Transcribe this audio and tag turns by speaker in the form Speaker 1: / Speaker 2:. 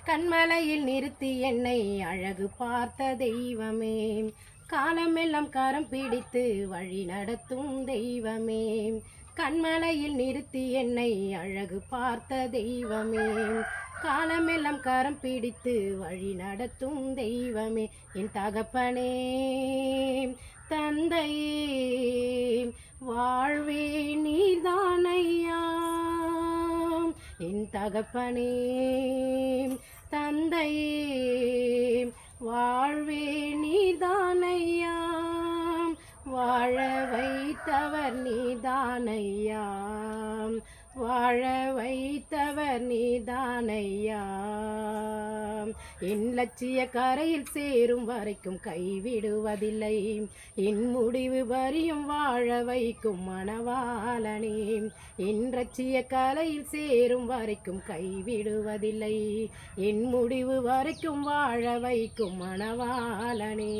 Speaker 1: கண்மலையில் நிறுத்தி என்னை அழகு பார்த்த தெய்வமே, காலமெல்லாம் கரம் பிடித்து வழி நடத்தும் தெய்வமே. கண்மலையில் நிறுத்தி என்னை அழகு பார்த்த தெய்வமே, காலமெல்லாம் கரம் பிடித்து வழி நடத்தும் தெய்வமே. என் தகப்பனே தந்தையே வாழ்வே நீதானையா. என் தகப்பனே தந்தையே வாழ்வே நீதானையா. வாழ வைத்தவர் நீதானையா, வாழ வைத்தவர் நீதானையா. என் லட்சிய கரையில் சேரும் வரைக்கும் கைவிடுவதில்லை, என் முடிவு வரியும் வாழ வைக்கும் மணவாளனே. என் லட்சிய கரையில் சேரும் வரைக்கும் கைவிடுவதில்லை, என் முடிவு வரைக்கும் வாழ வைக்கும் மணவாளனே.